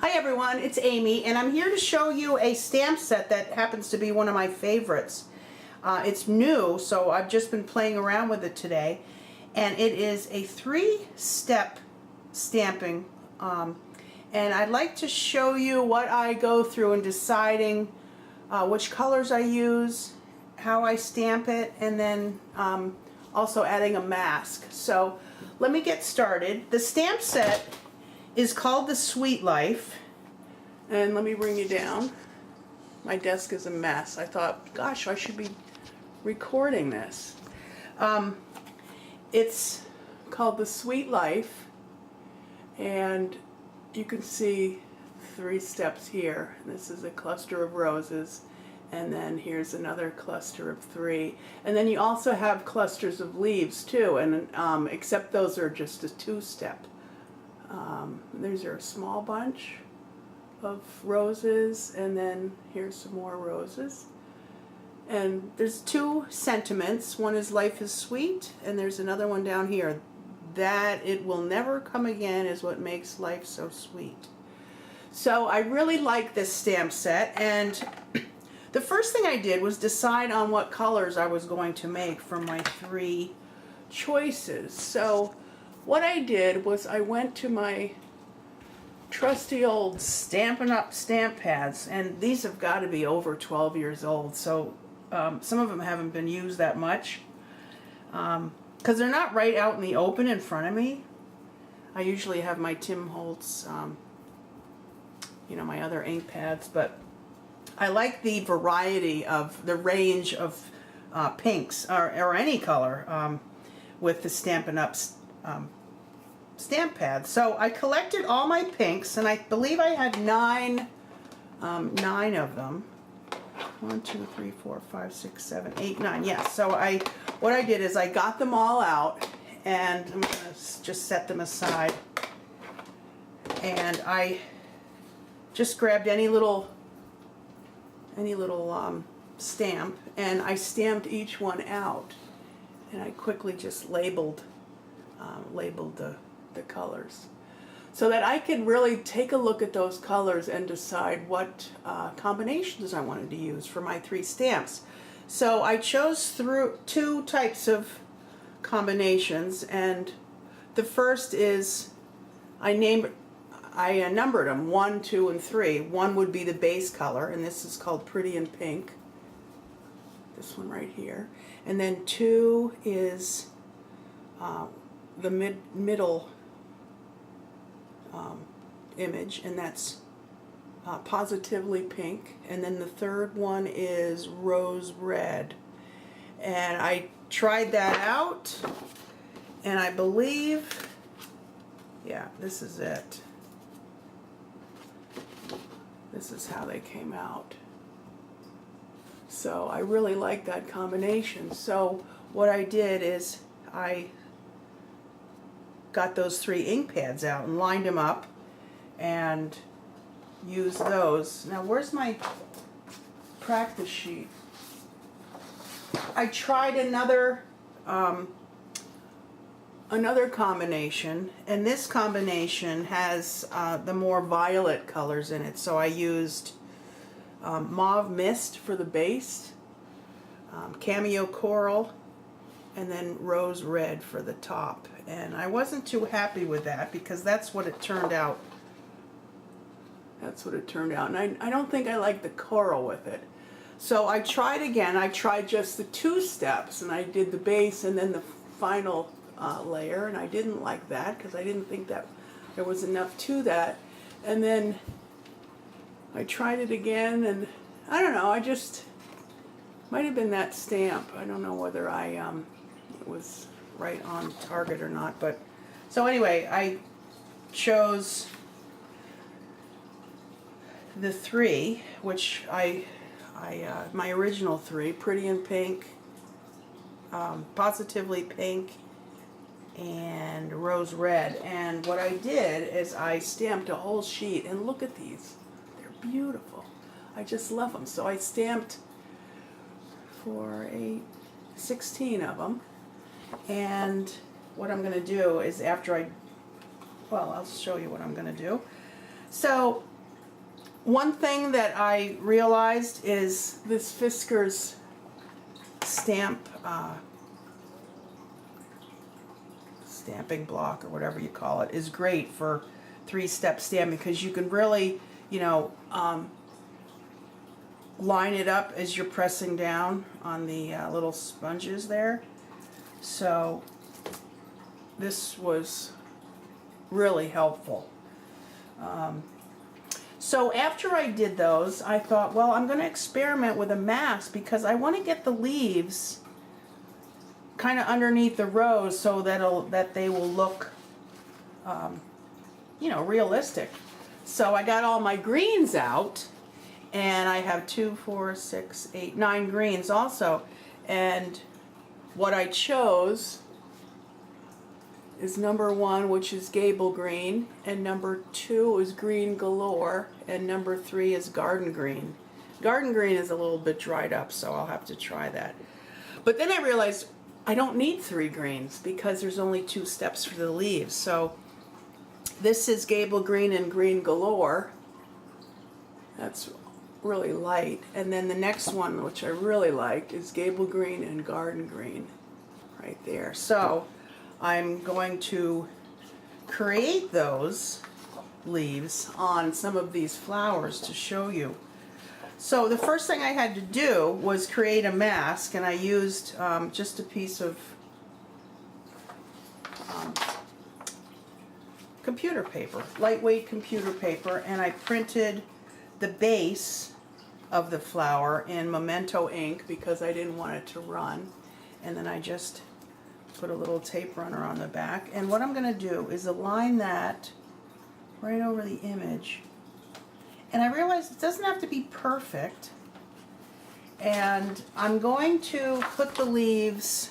Hi everyone, it's Amy, and I'm here to show you a stamp set that happens to be one of my favorites. It's new, so I've just been playing around with it today, and it is a 3-step stamping, and I'd like to show you what I go through in deciding which colors I use, how I stamp it, and then also adding a mask. So let me get started. The stamp set is called the Sweet Life, and let me bring you down. My desk is a mess. I thought, gosh, I should be recording this. It's called the Sweet Life, and you can see 3 steps here. This is a cluster of roses, and then here's another cluster of 3, and then you also have clusters of leaves too, and except those are just a 2-step. These are a small bunch of roses, and then here's some more roses. And there's 2 sentiments. One is life is sweet, and there's another one down here. That it will never come again is what makes life so sweet. So I really like this stamp set, and the first thing I did was decide on what colors I was going to make from my 3 choices. So what I did was I went to my trusty old Stampin' Up! Stamp pads, and these have got to be over 12 years old, so some of them haven't been used that much because they're not right out in the open in front of me. I usually have my Tim Holtz, my other ink pads, but I like the variety of the range of pinks or any color with the Stampin' Up! Stamp pads. So I collected all my pinks, and I believe I had 9 of them. 1, 2, 3, 4, 5, 6, 7, 8, 9. Yes. So what I did is I got them all out, and I'm going to just set them aside. And I just grabbed any little stamp, and I stamped each one out, and I quickly just labeled the colors, so that I could really take a look at those colors and decide what combinations I wanted to use for my 3 stamps. So I chose through 2 types of combinations, and the first is I numbered them 1, 2, and 3. 1 would be the base color, and this is called Pretty in Pink. This one right here, and then 2 is the middle image, and that's Positively Pink, and then the 3rd one is Rose Red. And I tried that out, and I believe, yeah, this is it. This is how they came out. So I really like that combination. So what I did is I got those 3 ink pads out and lined them up and used those. Now where's my practice sheet? I tried another combination, and this combination has the more violet colors in it. So I used Mauve Mist for the base, Cameo Coral, and then Rose Red for the top. And I wasn't too happy with that because that's what it turned out. That's what it turned out. And I don't think I like the coral with it. So I tried again. I tried just the 2 steps, and I did the base and then the final layer, and I didn't like that because I didn't think that there was enough to that. And then I tried it again, and I don't know, I just might have been that stamp. I don't know whether it was right on target or not, but so anyway, I chose the 3, which my original 3, Pretty in Pink, Positively Pink, and Rose Red. And what I did is I stamped a whole sheet, and look at these, they're beautiful. I just love them. So I stamped 16 of them. And what I'm going to do is I'll show you what I'm going to do. So One thing that I realized is this Fisker's stamp stamping block, or whatever you call it, is great for 3-step stamping, because you can really, you know, line it up as you're pressing down on the little sponges there. So this was really helpful. So after I did those, I thought, well, I'm going to experiment with a mask, because I want to get the leaves kind of underneath the rose so that they will look, you know, realistic. So I got all my greens out, and I have 2, 4, 6, 8, 9 greens also. And what I chose is number 1, which is Gable Green, and number 2 is Green Galore, and number 3 is Garden Green. Garden Green is a little bit dried up, so I'll have to try that. But then I realized I don't need 3 greens, because there's only 2 steps for the leaves. So this is Gable Green and Green Galore. That's really light. And then the next one, which I really like, is Gable Green and Garden Green, right there. So I'm going to create those leaves on some of these flowers to show you. So the first thing I had to do was create a mask, and I used just a piece of computer paper, lightweight computer paper, and I printed the base of the flower in Memento ink because I didn't want it to run. And then I just put a little tape runner on the back. And what I'm going to do is align that right over the image. And I realized it doesn't have to be perfect. And I'm going to put the leaves.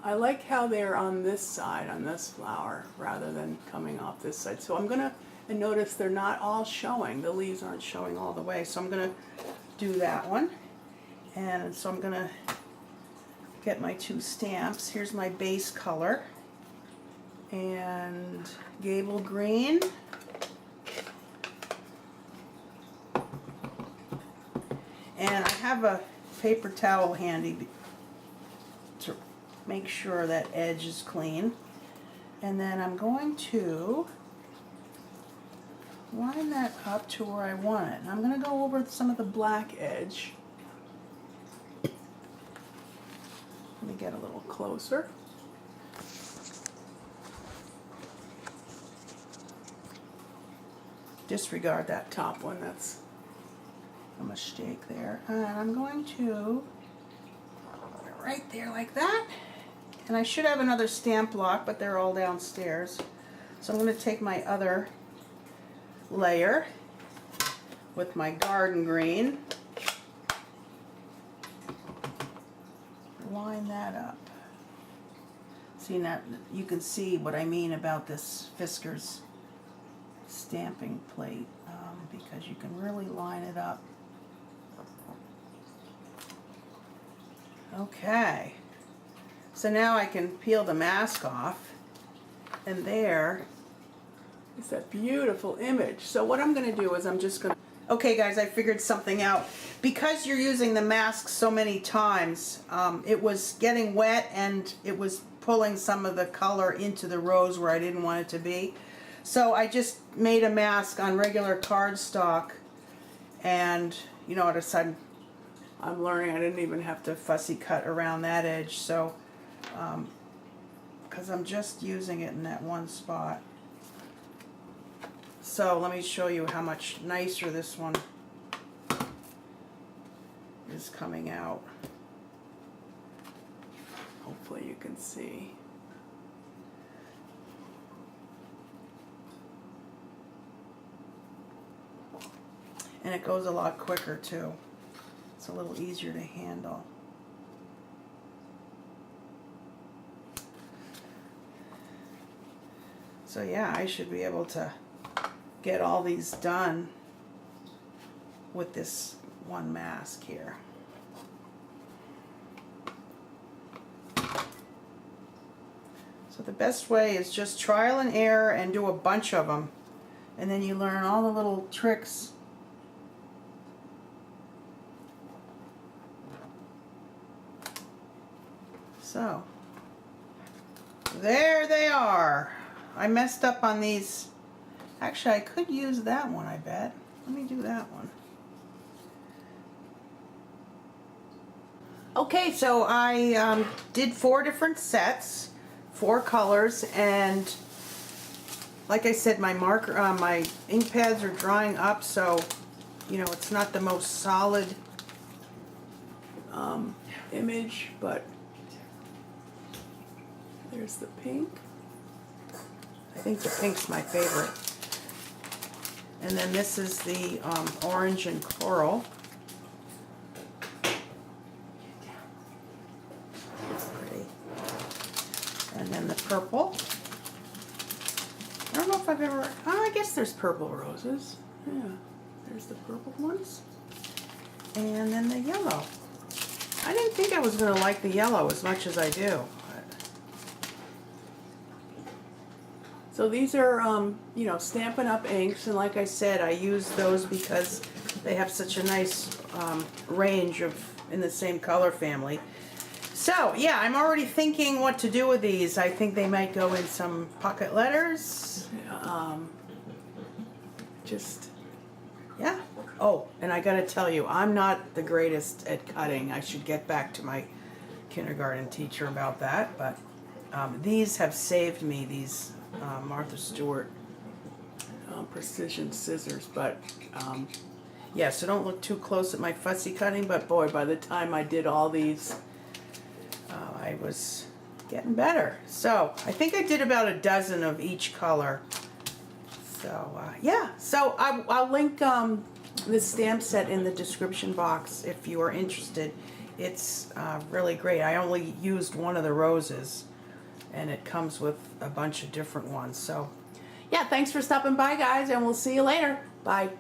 I like how they're on this side, on this flower, rather than coming off this side. So I'm gonna, and notice they're not all showing. The leaves aren't showing all the way. So I'm gonna do that one. And so I'm gonna get my 2 stamps. Here's my base color. And Gable Green. And I have a paper towel handy to make sure that edge is clean. And then I'm going to line that up to where I want it. And I'm going to go over some of the black edge. Let me get a little closer. Disregard that top one, that's a mistake there. And I'm going to put it right there like that. And I should have another stamp block, but they're all downstairs. So I'm going to take my other layer with my garden green, line that up. See, now you can see what I mean about this Fisker's stamping plate, because you can really line it up. Okay, so now I can peel the mask off, and there is that beautiful image. So what I'm going to do is I'm just going to... Okay guys, I figured something out. Because you're using the mask so many times, it was getting wet and it was pulling some of the color into the rose where I didn't want it to be. So I just made a mask on regular cardstock, and you know what, I'm learning I didn't even have to fussy cut around that edge, so because I'm just using it in that one spot. So let me show you how much nicer this one is coming out. Hopefully you can see. And it goes a lot quicker too. It's a little easier to handle. So yeah, I should be able to get all these done with this one mask here. So the best way is just trial and error and do a bunch of them. and then you learn all the little tricks. So, there they are. I messed up on these. Actually, I could use that one, I bet. Let me do that one. Okay, so I did 4 different sets, 4 colors, and like I said, my marker, my ink pads are drying up, so you know it's not the most solid image, but there's the pink. I think the pink's my favorite. And then this is the orange and coral. Pretty. And then the purple. I don't know if I've ever, I guess there's purple roses. Yeah, there's the purple ones. And then the yellow. I didn't think I was going to like the yellow as much as I do. So these are, you know, Stampin' Up! Inks, and like I said, I use those because They have such a nice range of in the same color family. So yeah, I'm already thinking what to do with these. I think they might go in some pocket letters. just, Yeah. Oh, and I gotta tell you, I'm not the greatest at cutting. I should get back to my kindergarten teacher about that. But these have saved me, these Martha Stewart. precision scissors, but Yeah, so don't look too close at my fussy cutting, but boy, by the time I did all these, I was getting better. So I think I did about a dozen of each color. So yeah, so I'll link this stamp set in the description box if you are interested. It's really great. I only used one of the roses, and it comes with a bunch of different ones. So yeah, thanks for stopping by, guys, and we'll see you later. Bye.